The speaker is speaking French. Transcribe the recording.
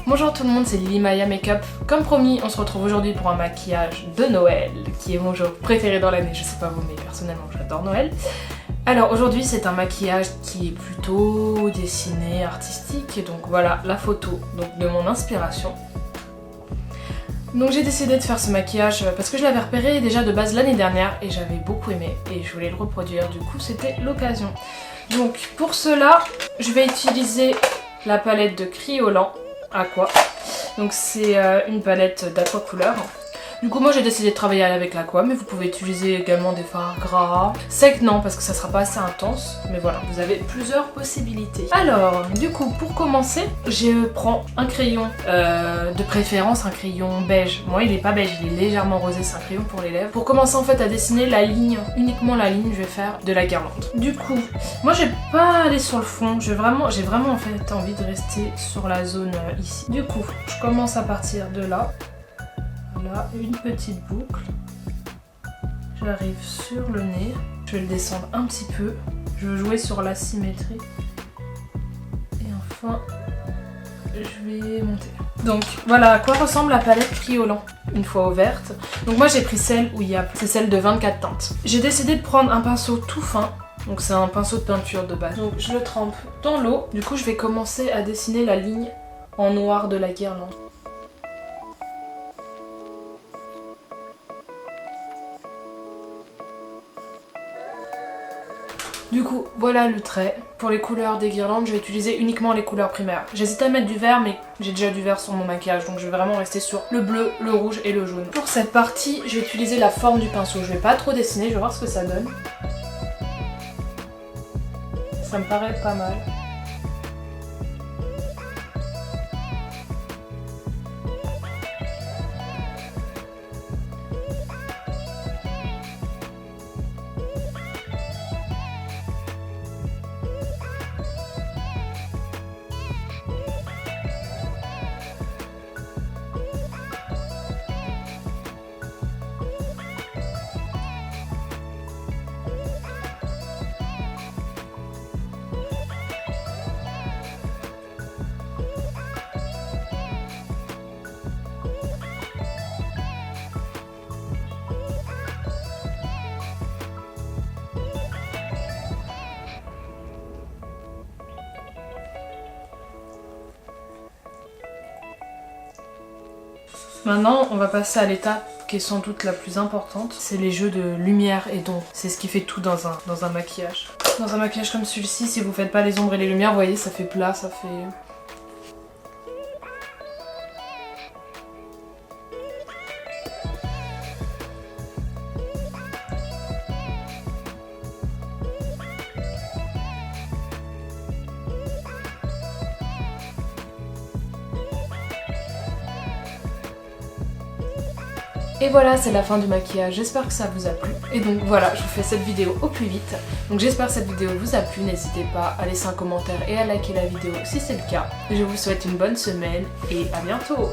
Bonjour tout le monde, c'est Lily Maya Makeup. Comme promis, on se retrouve aujourd'hui pour un maquillage de Noël, qui est mon jour préféré dans l'année. Je sais pas vous, mais personnellement j'adore Noël. Alors aujourd'hui c'est un maquillage qui est plutôt dessiné, artistique, et donc voilà la photo de mon inspiration. Donc j'ai décidé de faire ce maquillage parce que je l'avais repéré déjà de base l'année dernière et j'avais beaucoup aimé et je voulais le reproduire, du coup c'était l'occasion. Donc pour cela, je vais utiliser la palette de Kryolan Aqua. Donc c'est une palette d'aqua couleur. Du coup moi j'ai décidé de travailler avec l'Aqua, mais vous pouvez utiliser également des fards gras. Sec non, parce que ça sera pas assez intense, mais voilà, vous avez plusieurs possibilités. Alors, du coup pour commencer, je prends un crayon, de préférence un crayon beige. Moi il est pas beige, il est légèrement rosé, c'est un crayon pour les lèvres. Pour commencer en fait à dessiner la ligne, uniquement la ligne, je vais faire de la guirlande. Du coup, moi je vais pas aller sur le fond, j'ai vraiment en fait envie de rester sur la zone ici. Du coup, je commence à partir de là. Là, une petite boucle. J'arrive sur le nez. Je vais le descendre un petit peu. Je veux jouer sur la symétrie. Et enfin, je vais monter. Donc voilà à quoi ressemble la palette Kryolan une fois ouverte. Donc moi j'ai pris celle où il y a, c'est celle de 24 teintes. J'ai décidé de prendre un pinceau tout fin. Donc c'est un pinceau de peinture de base. Donc je le trempe dans l'eau. Du coup je vais commencer à dessiner la ligne en noir de la guirlande. Du coup, voilà le trait. Pour les couleurs des guirlandes, je vais utiliser uniquement les couleurs primaires. J'hésite à mettre du vert, mais j'ai déjà du vert sur mon maquillage, donc je vais vraiment rester sur le bleu, le rouge et le jaune. Pour cette partie, je vais utiliser la forme du pinceau. Je vais pas trop dessiner, je vais voir ce que ça donne. Ça me paraît pas mal. Maintenant, on va passer à l'étape qui est sans doute la plus importante. C'est les jeux de lumière et d'ombre. C'est ce qui fait tout dans un maquillage. Dans un maquillage comme celui-ci, si vous faites pas les ombres et les lumières, vous voyez, ça fait plat, ça fait... Et voilà, c'est la fin du maquillage, j'espère que ça vous a plu. Et donc voilà, je vous fais cette vidéo au plus vite. Donc j'espère que cette vidéo vous a plu, n'hésitez pas à laisser un commentaire et à liker la vidéo si c'est le cas. Je vous souhaite une bonne semaine et à bientôt.